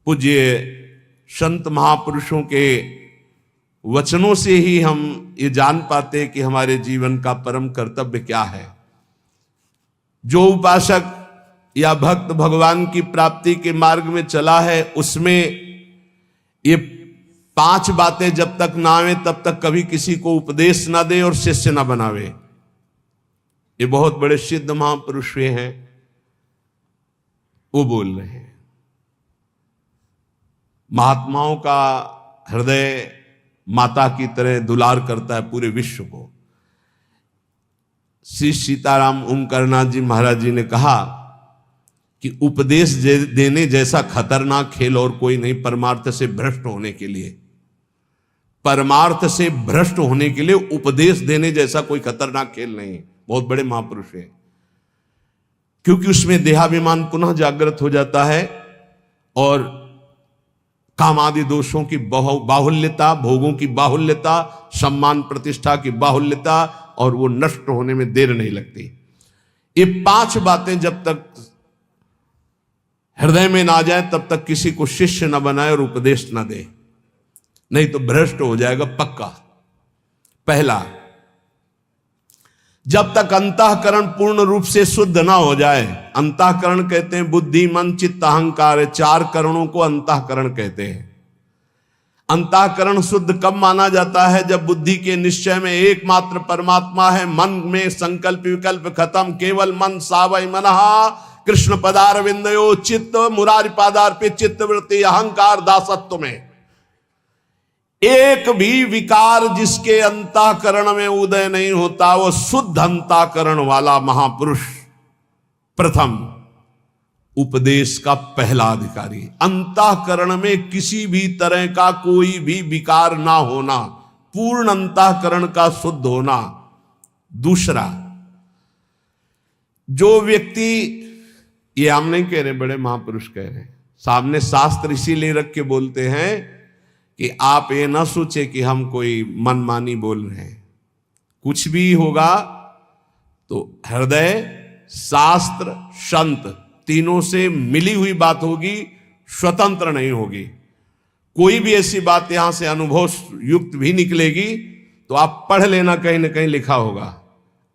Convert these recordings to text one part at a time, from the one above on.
पूज्य संत महापुरुषों के वचनों से ही हम ये जान पाते कि हमारे जीवन का परम कर्तव्य क्या है। जो उपासक या भक्त भगवान की प्राप्ति के मार्ग में चला है, उसमें ये 5 बातें जब तक ना आवे तब तक कभी किसी को उपदेश ना दे और शिष्य ना बनावे। ये बहुत बड़े सिद्ध महापुरुष हैं, वो बोल रहे हैं। महात्माओं का हृदय माता की तरह दुलार करता है पूरे विश्व को। श्री सीताराम ओमकारनाथ जी महाराज जी ने कहा कि उपदेश देने जैसा खतरनाक खेल और कोई नहीं परमार्थ से भ्रष्ट होने के लिए। परमार्थ से भ्रष्ट होने के लिए उपदेश देने जैसा कोई खतरनाक खेल नहीं। बहुत बड़े महापुरुष हैं, क्योंकि उसमें देहाभिमान पुनः जागृत हो जाता है और काम आदि दोषों की बाहुल्यता, भोगों की बाहुल्यता, सम्मान प्रतिष्ठा की बाहुल्यता, और वो नष्ट होने में देर नहीं लगती। ये 5 बातें जब तक हृदय में ना जाए तब तक किसी को शिष्य न बनाए और उपदेश न दे, नहीं तो भ्रष्ट हो जाएगा पक्का। पहला, जब तक अंतःकरण पूर्ण रूप से शुद्ध ना हो जाए। अंतःकरण कहते हैं बुद्धि, मन, चित्त, अहंकार, 4 करणों को अंतःकरण कहते हैं। अंतःकरण शुद्ध कब माना जाता है? जब बुद्धि के निश्चय में एकमात्र परमात्मा है, मन में संकल्प विकल्प खत्म, केवल मन सावय मनः कृष्ण पदारविंदयो चित्त मुरारी पादार्पित चित्त वृत्ति अहंकार दासत्व में एक भी विकार जिसके अंतःकरण में उदय नहीं होता, वो शुद्ध अंतःकरण वाला महापुरुष प्रथम उपदेश का पहला अधिकारी। अंतःकरण में किसी भी तरह का कोई भी विकार ना होना, पूर्ण अंतःकरण का शुद्ध होना। दूसरा, जो व्यक्ति, ये हम नहीं कह रहे, बड़े महापुरुष कह रहे हैं, सामने शास्त्र इसीलिए रख के बोलते हैं कि आप ये ना सोचे कि हम कोई मनमानी बोल रहे हैं। कुछ भी होगा तो हृदय, शास्त्र, संत, तीनों से मिली हुई बात होगी, स्वतंत्र नहीं होगी। कोई भी ऐसी बात यहां से अनुभव युक्त भी निकलेगी तो आप पढ़ लेना, कहीं ना कहीं लिखा होगा।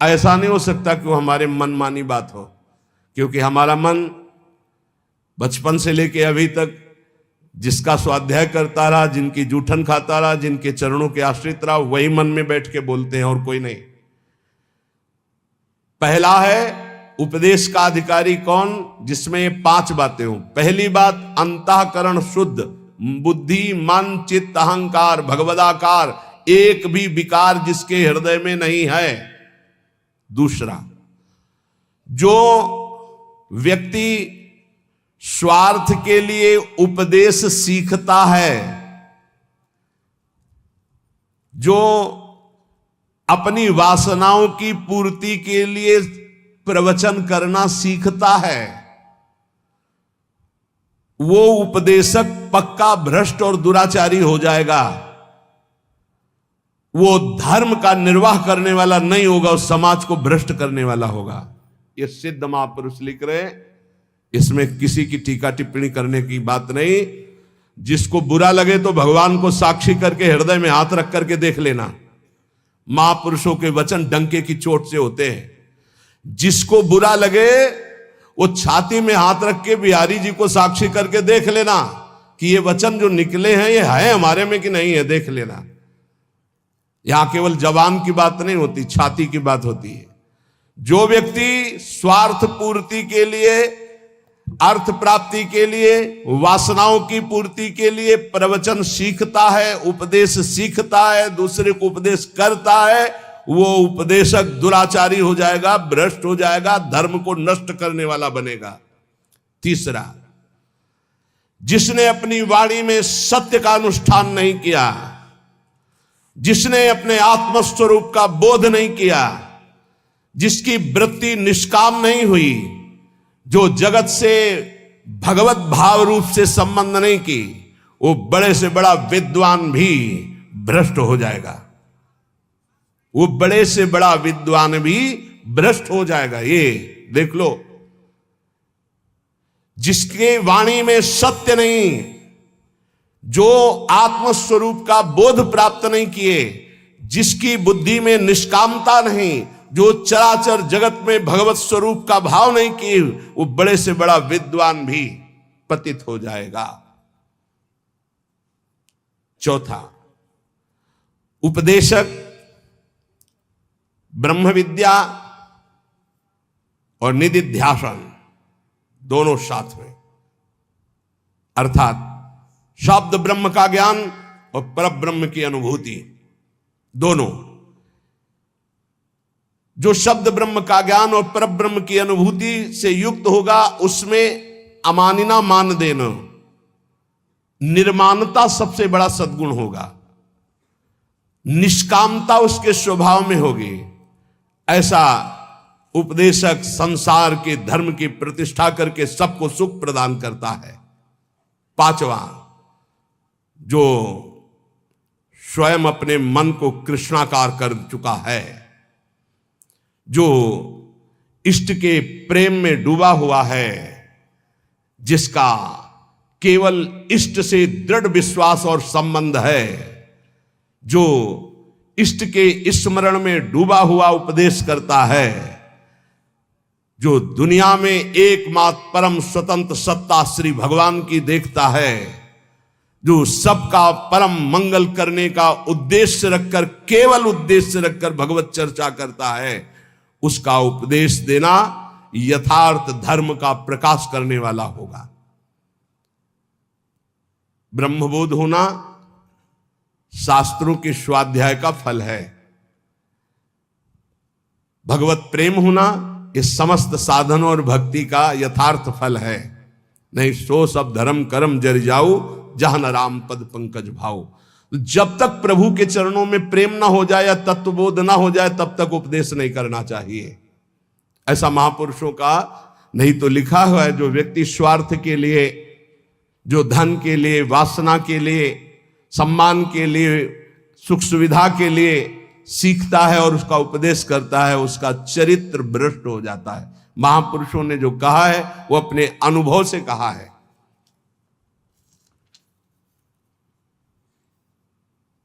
ऐसा नहीं हो सकता कि वो हमारे मनमानी बात हो, क्योंकि हमारा मन बचपन से लेके अभी तक जिसका स्वाध्याय करता रहा, जिनकी जूठन खाता रहा, जिनके चरणों के आश्रित रहा, वही मन में बैठ के बोलते हैं और कोई नहीं। पहला है उपदेश का अधिकारी कौन? जिसमें ये 5 बातें हों। पहली बात, अंतःकरण शुद्ध, बुद्धि, मन, चित्त, अहंकार, भगवदाकार, एक भी विकार जिसके हृदय में नहीं है। दूसरा, जो व्यक्ति स्वार्थ के लिए उपदेश सीखता है, जो अपनी वासनाओं की पूर्ति के लिए प्रवचन करना सीखता है, वो उपदेशक पक्का भ्रष्ट और दुराचारी हो जाएगा। वो धर्म का निर्वाह करने वाला नहीं होगा, उस समाज को भ्रष्ट करने वाला होगा। ये सिद्ध महापुरुष लिख रहे हैं, इसमें किसी की टीका टिप्पणी करने की बात नहीं। जिसको बुरा लगे तो भगवान को साक्षी करके हृदय में हाथ रख करके देख लेना। महापुरुषों के वचन डंके की चोट से होते हैं। जिसको बुरा लगे वो छाती में हाथ रख के बिहारी जी को साक्षी करके देख लेना कि ये वचन जो निकले हैं ये है हमारे में कि नहीं है, देख लेना। यहां केवल जबान की बात नहीं होती, छाती की बात होती है। जो व्यक्ति स्वार्थ पूर्ति के लिए, अर्थ प्राप्ति के लिए, वासनाओं की पूर्ति के लिए प्रवचन सीखता है, उपदेश सीखता है, दूसरे को उपदेश करता है, वो उपदेशक दुराचारी हो जाएगा, भ्रष्ट हो जाएगा, धर्म को नष्ट करने वाला बनेगा। तीसरा, जिसने अपनी वाणी में सत्य का अनुष्ठान नहीं किया, जिसने अपने आत्मस्वरूप का बोध नहीं किया, जिसकी वृत्ति निष्काम नहीं हुई, जो जगत से भगवत भाव रूप से संबंध नहीं की, वो बड़े से बड़ा विद्वान भी भ्रष्ट हो जाएगा। वो बड़े से बड़ा विद्वान भी भ्रष्ट हो जाएगा। ये देख लो, जिसके वाणी में सत्य नहीं, जो आत्मस्वरूप का बोध प्राप्त नहीं किए, जिसकी बुद्धि में निष्कामता नहीं, जो चराचर जगत में भगवत स्वरूप का भाव नहीं किए, वो बड़े से बड़ा विद्वान भी पतित हो जाएगा। चौथा, उपदेशक ब्रह्म विद्या और निदिध्यासन दोनों साथ में, अर्थात शब्द ब्रह्म का ज्ञान और परब्रह्म की अनुभूति दोनों। जो शब्द ब्रह्म का ज्ञान और परब्रह्म की अनुभूति से युक्त होगा, उसमें अमानिना मान देना, निर्माणता सबसे बड़ा सद्गुण होगा, निष्कामता उसके स्वभाव में होगी। ऐसा उपदेशक संसार के धर्म की प्रतिष्ठा करके सबको सुख प्रदान करता है। पांचवा, जो स्वयं अपने मन को कृष्णाकार कर चुका है, जो इष्ट के प्रेम में डूबा हुआ है, जिसका केवल इष्ट से दृढ़ विश्वास और संबंध है, जो इष्ट के स्मरण में डूबा हुआ उपदेश करता है, जो दुनिया में एकमात्र परम स्वतंत्र सत्ता श्री भगवान की देखता है, जो सबका परम मंगल करने का उद्देश्य रखकर, केवल उद्देश्य रखकर भगवत चर्चा करता है, उसका उपदेश देना यथार्थ धर्म का प्रकाश करने वाला होगा। ब्रह्मबोध होना शास्त्रों के स्वाध्याय का फल है। भगवत प्रेम होना इस समस्त साधन और भक्ति का यथार्थ फल है। नहीं सो सब धर्म कर्म जर जाऊ, जहां न राम पद पंकज भाव। जब तक प्रभु के चरणों में प्रेम ना हो जाए या तत्वबोध ना हो जाए, तब तक उपदेश नहीं करना चाहिए। ऐसा महापुरुषों का नहीं तो लिखा हुआ है, जो व्यक्ति स्वार्थ के लिए, जो धन के लिए, वासना के लिए, सम्मान के लिए, सुख सुविधा के लिए सीखता है और उसका उपदेश करता है, उसका चरित्र भ्रष्ट हो जाता है। महापुरुषों ने जो कहा है वो अपने अनुभव से कहा है।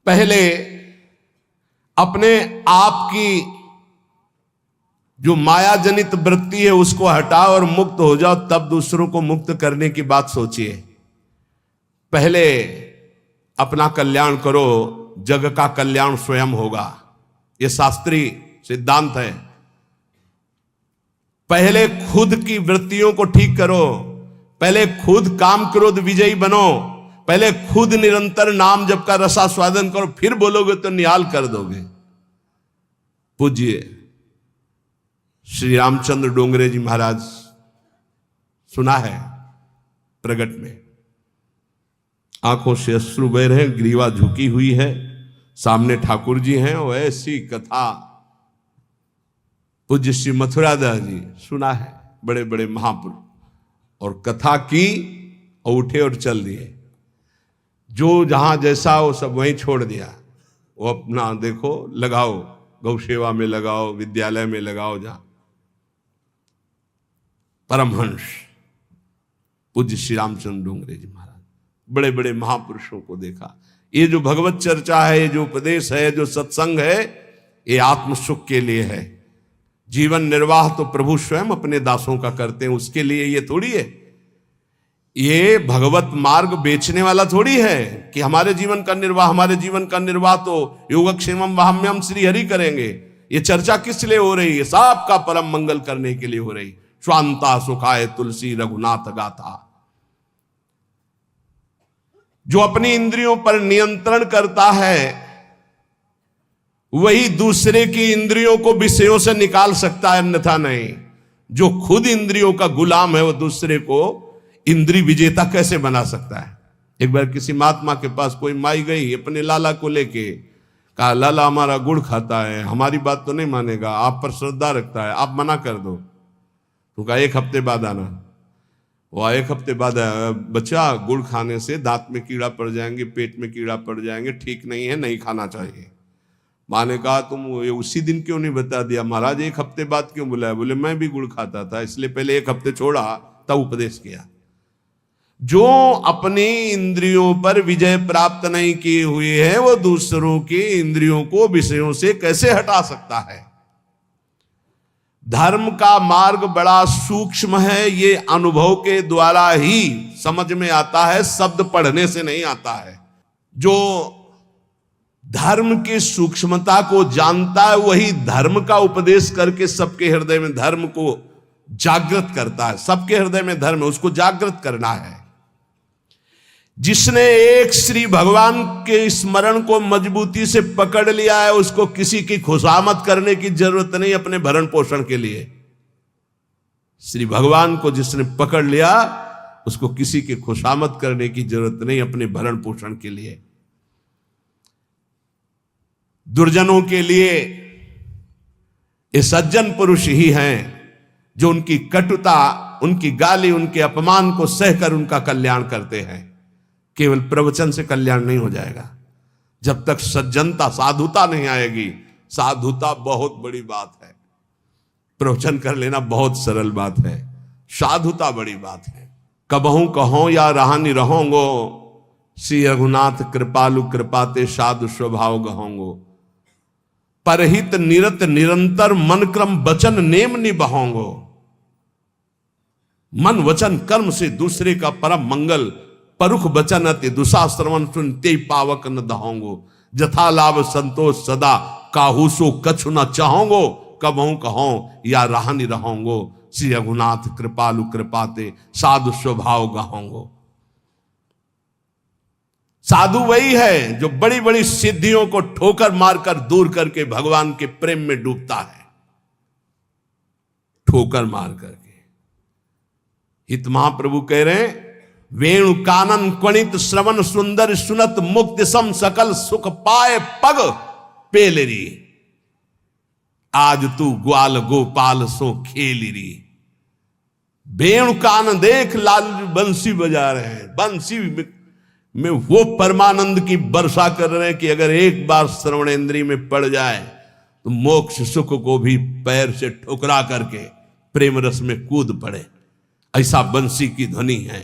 पहले अपने आप की जो माया जनित वृत्ति है उसको हटाओ और मुक्त हो जाओ, तब दूसरों को मुक्त करने की बात सोचिए। पहले अपना कल्याण करो, जग का कल्याण स्वयं होगा। यह शास्त्रीय सिद्धांत है। पहले खुद की वृत्तियों को ठीक करो, पहले खुद काम क्रोध विजयी बनो, पहले खुद निरंतर नाम जप का रसास्वादन करो, फिर बोलोगे तो निहाल कर दोगे। पूज्य श्री रामचंद्र डोंगरे जी महाराज, सुना है प्रगट में, आंखों से अश्रु बह रहे हैं, ग्रीवा झुकी हुई है, सामने ठाकुर जी हैं, और ऐसी कथा पूज्य श्री मथुरादास जी, सुना है, बड़े बड़े महापुरुष, और कथा की और उठे और चल दिए। जो जहां जैसा वो सब वहीं छोड़ दिया। वो अपना देखो, लगाओ, गौ सेवा में लगाओ, विद्यालय में लगाओ, जहां परमहंस पूज्य श्री रामचंद्र डोंगरे जी महाराज, बड़े बड़े महापुरुषों को देखा। ये जो भगवत चर्चा है, ये जो उपदेश है, जो सत्संग है, ये आत्म सुख के लिए है। जीवन निर्वाह तो प्रभु स्वयं अपने दासों का करते हैं, उसके लिए ये थोड़ी है। ये भगवत मार्ग बेचने वाला थोड़ी है कि हमारे जीवन का निर्वाह, हमारे जीवन का निर्वाह तो योगक्षेमम वाहम्यम श्री हरि करेंगे। ये चर्चा किस लिए हो रही है? सबका परम मंगल करने के लिए हो रही। स्वांता सुखाय तुलसी रघुनाथ गाथा। जो अपनी इंद्रियों पर नियंत्रण करता है वही दूसरे की इंद्रियों को विषयों से निकाल सकता है, अन्यथा नहीं। जो खुद इंद्रियों का गुलाम है वो दूसरे को इंद्रिय विजेता कैसे बना सकता है? एक बार किसी महात्मा के पास कोई माई गई अपने लाला को लेके, कहा लाला हमारा गुड़ खाता है, हमारी बात तो नहीं मानेगा, आप पर श्रद्धा रखता है, आप मना कर दो। तो कहा 1 हफ्ते बाद आना। वो 1 हफ्ते बाद आया, बच्चा गुड़ खाने से दांत में कीड़ा पड़ जाएंगे, पेट में कीड़ा पड़ जाएंगे, ठीक नहीं है, नहीं खाना चाहिए। माँ ने कहा तुम ये उसी दिन क्यों नहीं बता दिया? महाराज 1 हफ्ते बाद क्यों बुलाया? बोले मैं भी गुड़ खाता था, इसलिए पहले 1 हफ्ते छोड़ा तब उपदेश किया। जो अपनी इंद्रियों पर विजय प्राप्त नहीं किए हुए है, वो दूसरों की इंद्रियों को विषयों से कैसे हटा सकता है? धर्म का मार्ग बड़ा सूक्ष्म है, ये अनुभव के द्वारा ही समझ में आता है, शब्द पढ़ने से नहीं आता है। जो धर्म की सूक्ष्मता को जानता है वही धर्म का उपदेश करके सबके हृदय में धर्म को जागृत करता है। सबके हृदय में धर्म है, उसको जागृत करना है। जिसने एक श्री भगवान के स्मरण को मजबूती से पकड़ लिया है, उसको किसी की खुशामद करने की जरूरत नहीं अपने भरण पोषण के लिए। श्री भगवान को जिसने पकड़ लिया, उसको किसी की खुशामद करने की जरूरत नहीं अपने भरण पोषण के लिए। दुर्जनों के लिए ये सज्जन पुरुष ही हैं जो उनकी कटुता, उनकी गाली, उनके अपमान को सहकर उनका कल्याण करते हैं। केवल प्रवचन से कल्याण नहीं हो जाएगा। जब तक सज्जनता, साधुता नहीं आएगी। साधुता बहुत बड़ी बात है, प्रवचन कर लेना बहुत सरल बात है। साधुता बड़ी बात है। कबहू कहो या रहानी रहोंगो, श्री रघुनाथ कृपालु कृपाते साधु स्वभाव गहोंगो। परहित निरत निरंतर मन क्रम वचन नेम निबहोंगो। मन वचन कर्म से दूसरे का परम मंगल, परुख बचन अति दुशाश्रवण सुनते पावक न दहोंगो। जथा लाभ संतोष सदा काहूसो कछु न चाहोंगो। कबहू कहो या रहानी रहोंगो, श्री रघुनाथ कृपालु कृपाते साधु स्वभाव गहोंगो। साधु वही है जो बड़ी बड़ी सिद्धियों को ठोकर मारकर दूर करके भगवान के प्रेम में डूबता है। ठोकर मार करके। हित महाप्रभु कह रहे हैं, वेणु कानन क्वणित श्रवण सुंदर सुनत मुक्ति सम सकल सुख पाए पग पेलरी। आज तू ग्वाल गोपाल सो खेलरी। वेणु कान देख लाल बंसी बजा रहे हैं, बंसी में वो परमानंद की वर्षा कर रहे हैं कि अगर एक बार श्रवणेंद्री में पड़ जाए तो मोक्ष सुख को भी पैर से ठुकरा करके प्रेम रस में कूद पड़े। ऐसा बंसी की ध्वनि है।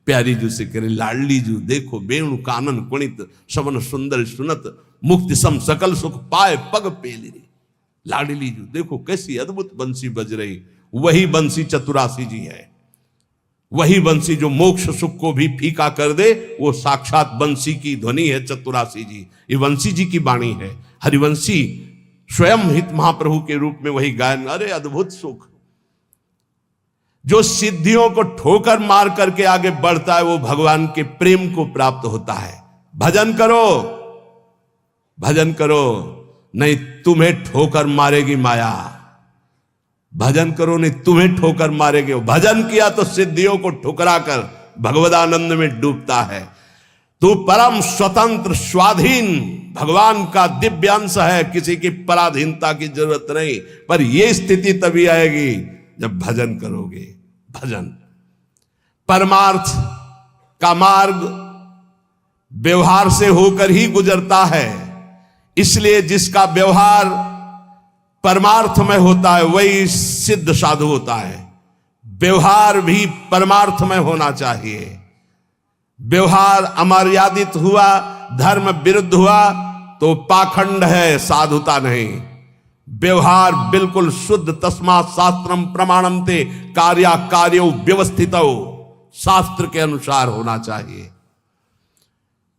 प्यारी जू से करे, लाडली जू देखो वेणु कानन कुणित श्रवण सुंदर सुनत मुक्ति सम सकल सुख पाए पग पेलरी। लाडली जू देखो कैसी अद्भुत बंसी बज रही। वही बंसी चतुरासी जी है। वही बंसी जो मोक्ष सुख को भी फीका कर दे, वो साक्षात बंसी की ध्वनि है चतुरासी जी। ये बंसी जी की वाणी है। हरिवंशी स्वयं हित महाप्रभु के रूप में वही गायन। अरे अद्भुत सुख। जो सिद्धियों को ठोकर मार करके आगे बढ़ता है, वो भगवान के प्रेम को प्राप्त होता है। भजन करो, भजन करो, नहीं तुम्हें ठोकर मारेगी माया। भजन करो, नहीं तुम्हें ठोकर मारेगे। भजन किया तो सिद्धियों को ठुकरा कर भगवदानंद में डूबता है। तू परम स्वतंत्र स्वाधीन भगवान का दिव्य अंश है। किसी की पराधीनता की जरूरत नहीं। पर यह स्थिति तभी आएगी जब भजन करोगे। भजन परमार्थ का मार्ग व्यवहार से होकर ही गुजरता है। इसलिए जिसका व्यवहार परमार्थ में होता है वही सिद्ध साधु होता है। व्यवहार भी परमार्थ में होना चाहिए। व्यवहार अमर्यादित हुआ, धर्म विरुद्ध हुआ तो पाखंड है, साधुता नहीं। व्यवहार बिल्कुल शुद्ध, तस्मात् शास्त्रम प्रमाणन्ते कार्या कार्यो व्यवस्थितो, शास्त्र के अनुसार होना चाहिए।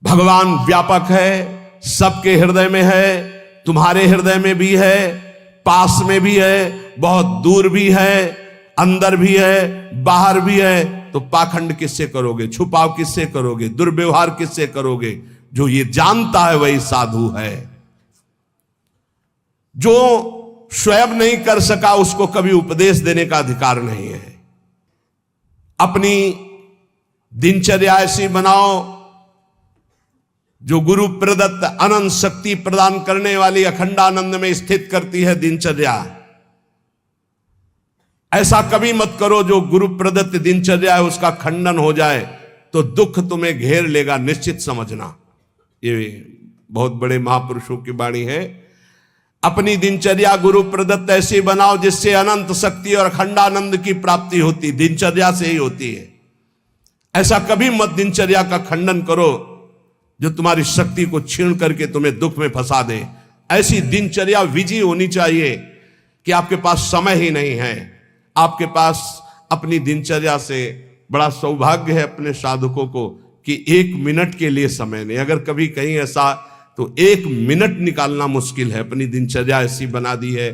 भगवान व्यापक है, सबके हृदय में है, तुम्हारे हृदय में भी है, पास में भी है, बहुत दूर भी है, अंदर भी है, बाहर भी है। तो पाखंड किससे करोगे? छुपाव किससे करोगे? दुर्व्यवहार किससे करोगे? जो ये जानता है वही साधु है। जो स्वयं नहीं कर सका उसको कभी उपदेश देने का अधिकार नहीं है। अपनी दिनचर्या ऐसी बनाओ जो गुरु प्रदत्त अनंत शक्ति प्रदान करने वाली अखंडानंद में स्थित करती है दिनचर्या। ऐसा कभी मत करो जो गुरु प्रदत्त दिनचर्या है उसका खंडन हो जाए तो दुख तुम्हें घेर लेगा, निश्चित समझना। ये बहुत बड़े महापुरुषों की वाणी है। अपनी दिनचर्या गुरु प्रदत्त ऐसी बनाओ जिससे अनंत शक्ति और अखंडानंद की प्राप्ति होती, दिनचर्या से ही होती है। ऐसा कभी मत दिनचर्या का खंडन करो जो तुम्हारी शक्ति को छीन करके तुम्हें दुख में फंसा दे। ऐसी दिनचर्या विजयी होनी चाहिए कि आपके पास समय ही नहीं है। आपके पास अपनी दिनचर्या से बड़ा सौभाग्य है अपने साधकों को कि 1 मिनट के लिए समय नहीं। अगर कभी कहीं ऐसा तो 1 मिनट निकालना मुश्किल है। अपनी दिनचर्या ऐसी बना दी है